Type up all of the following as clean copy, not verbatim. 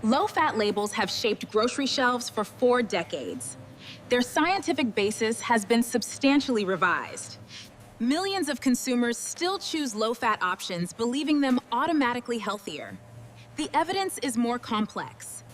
Low-fat labels have shaped grocery shelves for 4 decades. Their scientific basis has been substantially revised. Millions of consumers still choose low-fat options, believing them automatically healthier. The evidence is more complex.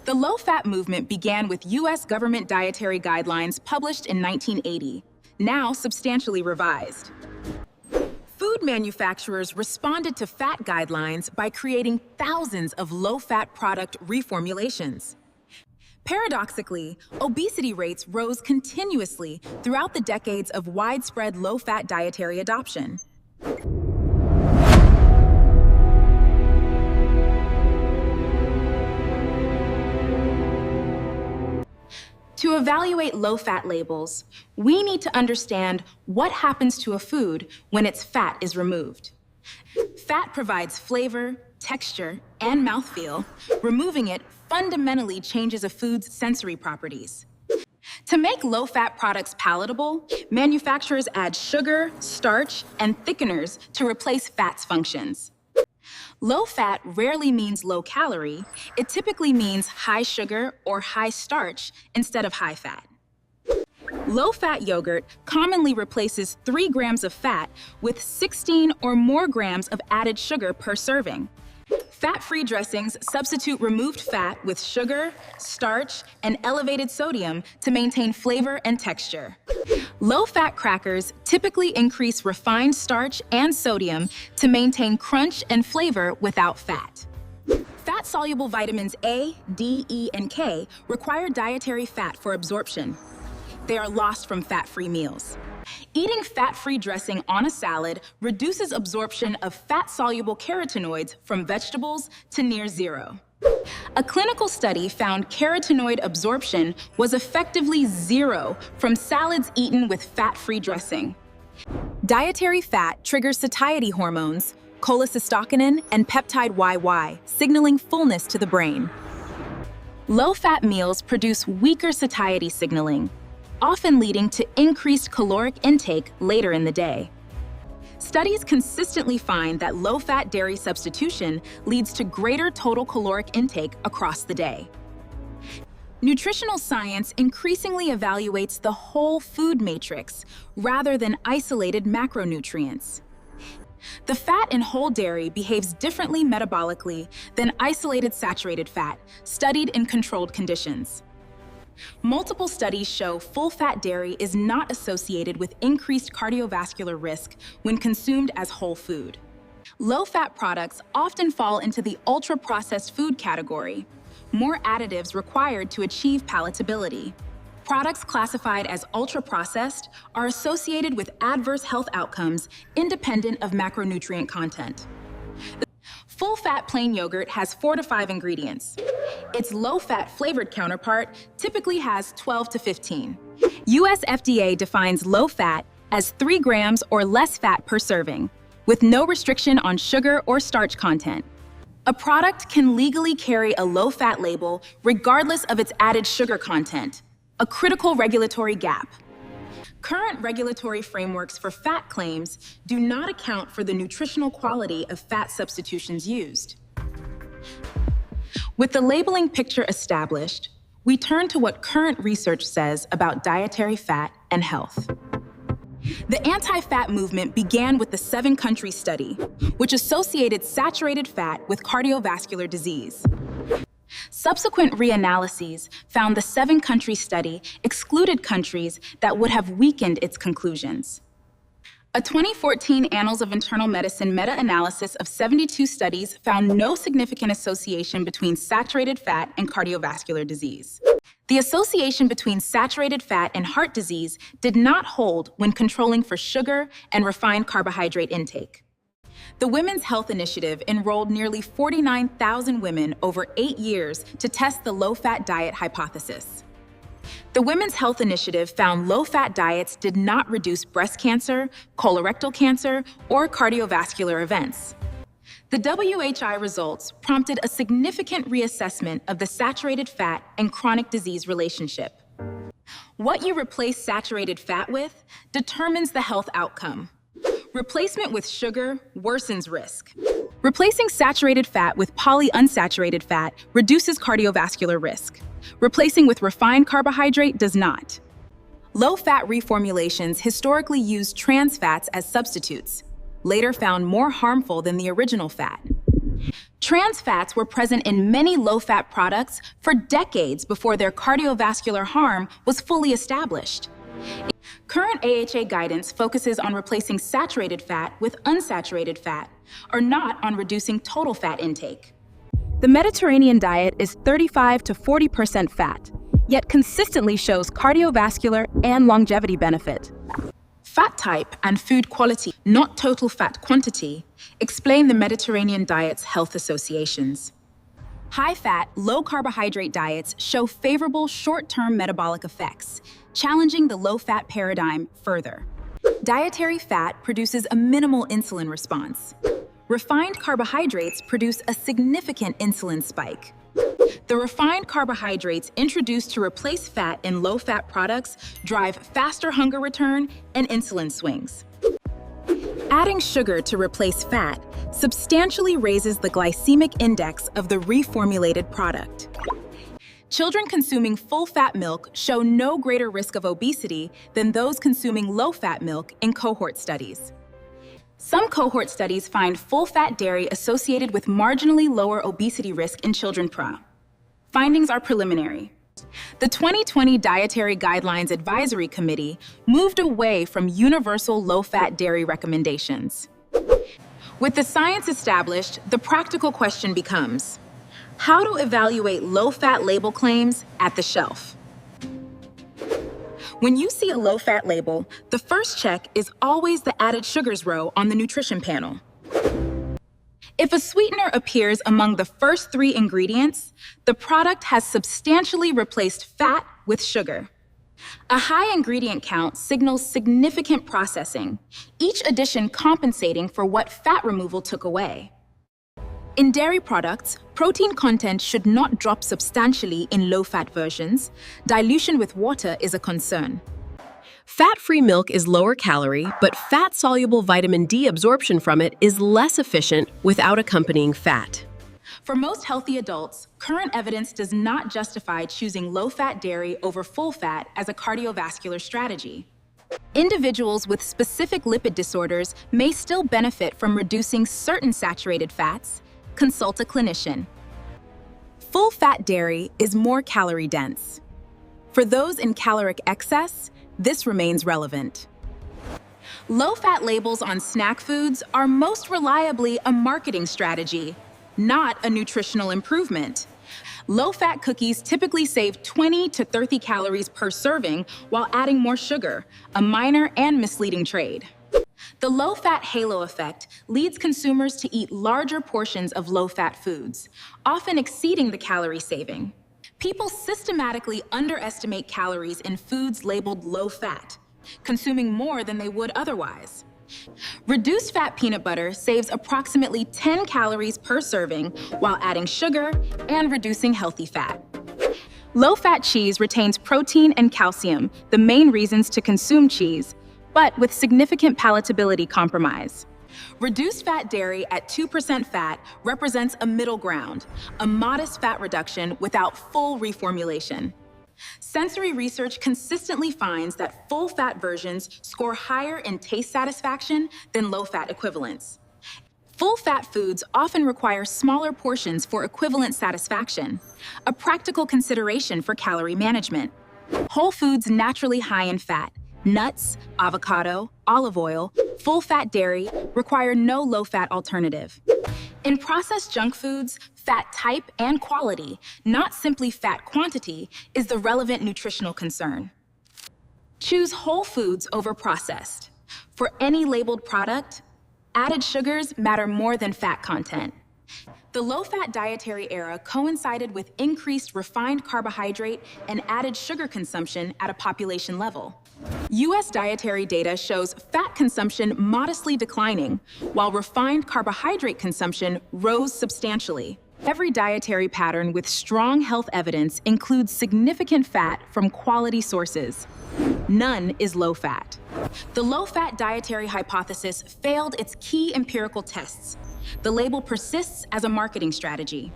The low-fat movement began with US government dietary guidelines published in 1980, now substantially revised. Food manufacturers responded to fat guidelines by creating thousands of low-fat product reformulations. Paradoxically, obesity rates rose continuously throughout the decades of widespread low-fat dietary adoption. To evaluate low-fat labels, we need to understand what happens to a food when its fat is removed. Fat provides flavor, texture, and mouthfeel. Removing it fundamentally changes a food's sensory properties. To make low-fat products palatable, manufacturers add sugar, starch, and thickeners to replace fat's functions. Low-fat rarely means low-calorie. It typically means high sugar or high starch instead of high fat. Low-fat yogurt commonly replaces 3 grams of fat with 16 or more grams of added sugar per serving. Fat-free dressings substitute removed fat with sugar, starch, and elevated sodium to maintain flavor and texture. Low-fat crackers typically increase refined starch and sodium to maintain crunch and flavor without fat. Fat-soluble vitamins A, D, E, and K require dietary fat for absorption. They are lost from fat-free meals. Eating fat-free dressing on a salad reduces absorption of fat-soluble carotenoids from vegetables to near zero. A clinical study found carotenoid absorption was effectively zero from salads eaten with fat-free dressing. Dietary fat triggers satiety hormones, cholecystokinin and peptide YY, signaling fullness to the brain. Low-fat meals produce weaker satiety signaling, often leading to increased caloric intake later in the day. Studies consistently find that low-fat dairy substitution leads to greater total caloric intake across the day. Nutritional science increasingly evaluates the whole food matrix rather than isolated macronutrients. The fat in whole dairy behaves differently metabolically than isolated saturated fat, studied in controlled conditions. Multiple studies show full-fat dairy is not associated with increased cardiovascular risk when consumed as whole food. Low-fat products often fall into the ultra-processed food category, more additives required to achieve palatability. Products classified as ultra-processed are associated with adverse health outcomes independent of macronutrient content. Full-fat plain yogurt has 4 to 5 ingredients. Its low-fat flavored counterpart typically has 12 to 15. US FDA defines low-fat as 3 grams or less fat per serving, with no restriction on sugar or starch content. A product can legally carry a low-fat label regardless of its added sugar content, a critical regulatory gap. Current regulatory frameworks for fat claims do not account for the nutritional quality of fat substitutions used. With the labeling picture established, we turn to what current research says about dietary fat and health. The anti-fat movement began with the 7-country study, which associated saturated fat with cardiovascular disease. Subsequent reanalyses found the 7-country study excluded countries that would have weakened its conclusions. A 2014 Annals of Internal Medicine meta-analysis of 72 studies found no significant association between saturated fat and cardiovascular disease. The association between saturated fat and heart disease did not hold when controlling for sugar and refined carbohydrate intake. The Women's Health Initiative enrolled nearly 49,000 women over 8 years to test the low-fat diet hypothesis. The Women's Health Initiative found low-fat diets did not reduce breast cancer, colorectal cancer, or cardiovascular events. The WHI results prompted a significant reassessment of the saturated fat and chronic disease relationship. What you replace saturated fat with determines the health outcome. Replacement with sugar worsens risk. Replacing saturated fat with polyunsaturated fat reduces cardiovascular risk. Replacing with refined carbohydrate does not. Low-fat reformulations historically used trans fats as substitutes, later found more harmful than the original fat. Trans fats were present in many low-fat products for decades before their cardiovascular harm was fully established. Current AHA guidance focuses on replacing saturated fat with unsaturated fat, or not on reducing total fat intake. The Mediterranean diet is 35 to 40% fat, yet consistently shows cardiovascular and longevity benefit. Fat type and food quality, not total fat quantity, explain the Mediterranean diet's health associations. High-fat, low-carbohydrate diets show favorable short-term metabolic effects, challenging the low-fat paradigm further. Dietary fat produces a minimal insulin response. Refined carbohydrates produce a significant insulin spike. The refined carbohydrates introduced to replace fat in low-fat products drive faster hunger return and insulin swings. Adding sugar to replace fat substantially raises the glycemic index of the reformulated product. Children consuming full-fat milk show no greater risk of obesity than those consuming low-fat milk in cohort studies. Some cohort studies find full-fat dairy associated with marginally lower obesity risk in children. Findings are preliminary. The 2020 Dietary Guidelines Advisory Committee moved away from universal low-fat dairy recommendations. With the science established, the practical question becomes, how to evaluate low-fat label claims at the shelf? When you see a low-fat label, the first check is always the added sugars row on the nutrition panel. If a sweetener appears among the first 3 ingredients, the product has substantially replaced fat with sugar. A high ingredient count signals significant processing, each addition compensating for what fat removal took away. In dairy products, protein content should not drop substantially in low-fat versions. Dilution with water is a concern. Fat-free milk is lower calorie, but fat-soluble vitamin D absorption from it is less efficient without accompanying fat. For most healthy adults, current evidence does not justify choosing low-fat dairy over full-fat as a cardiovascular strategy. Individuals with specific lipid disorders may still benefit from reducing certain saturated fats. Consult a clinician. Full-fat dairy is more calorie-dense. For those in caloric excess, this remains relevant. Low-fat labels on snack foods are most reliably a marketing strategy, not a nutritional improvement. Low-fat cookies typically save 20 to 30 calories per serving while adding more sugar, a minor and misleading trade. The low-fat halo effect leads consumers to eat larger portions of low-fat foods, often exceeding the calorie saving. People systematically underestimate calories in foods labeled low-fat, consuming more than they would otherwise. Reduced fat peanut butter saves approximately 10 calories per serving while adding sugar and reducing healthy fat. Low-fat cheese retains protein and calcium, the main reasons to consume cheese, but with significant palatability compromise. Reduced fat dairy at 2% fat represents a middle ground, a modest fat reduction without full reformulation. Sensory research consistently finds that full-fat versions score higher in taste satisfaction than low-fat equivalents. Full-fat foods often require smaller portions for equivalent satisfaction, a practical consideration for calorie management. Whole foods naturally high in fat, nuts, avocado, olive oil, full-fat dairy require no low-fat alternative. In processed junk foods, fat type and quality, not simply fat quantity, is the relevant nutritional concern. Choose whole foods over processed. For any labeled product, added sugars matter more than fat content. The low-fat dietary era coincided with increased refined carbohydrate and added sugar consumption at a population level. US dietary data shows fat consumption modestly declining, while refined carbohydrate consumption rose substantially. Every dietary pattern with strong health evidence includes significant fat from quality sources. None is low-fat. The low-fat dietary hypothesis failed its key empirical tests. The label persists as a marketing strategy.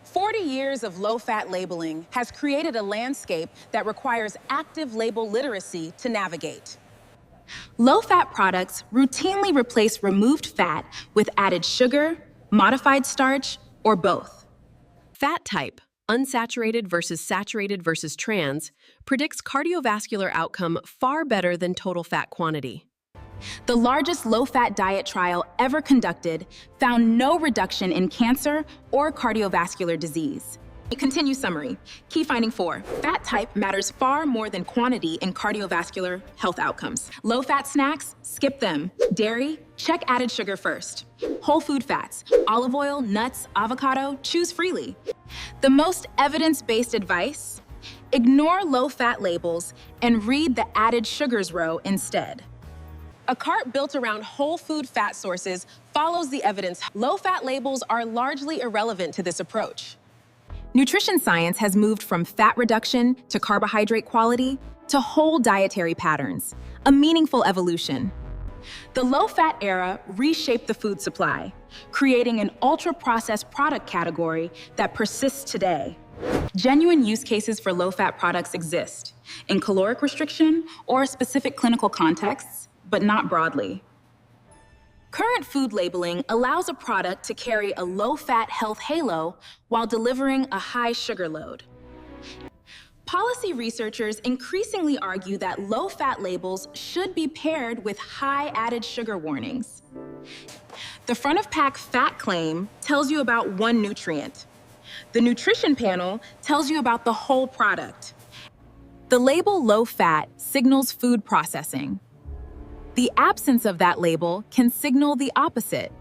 40 years of low-fat labeling has created a landscape that requires active label literacy to navigate. Low-fat products routinely replace removed fat with added sugar, modified starch, or both. Fat type, unsaturated versus saturated versus trans, predicts cardiovascular outcome far better than total fat quantity. The largest low-fat diet trial ever conducted found no reduction in cancer or cardiovascular disease. Continue summary. Key finding 4. Fat type matters far more than quantity in cardiovascular health outcomes. Low-fat snacks, skip them. Dairy, check added sugar first. Whole food fats, olive oil, nuts, avocado, choose freely. The most evidence-based advice? Ignore low-fat labels and read the added sugars row instead. A cart built around whole food fat sources follows the evidence. Low-fat labels are largely irrelevant to this approach. Nutrition science has moved from fat reduction to carbohydrate quality to whole dietary patterns, a meaningful evolution. The low-fat era reshaped the food supply, creating an ultra-processed product category that persists today. Genuine use cases for low-fat products exist, in caloric restriction or specific clinical contexts, but not broadly. Current food labeling allows a product to carry a low-fat health halo while delivering a high sugar load. Policy researchers increasingly argue that low-fat labels should be paired with high added sugar warnings. The front-of-pack fat claim tells you about one nutrient. The nutrition panel tells you about the whole product. The label low-fat signals food processing. The absence of that label can signal the opposite,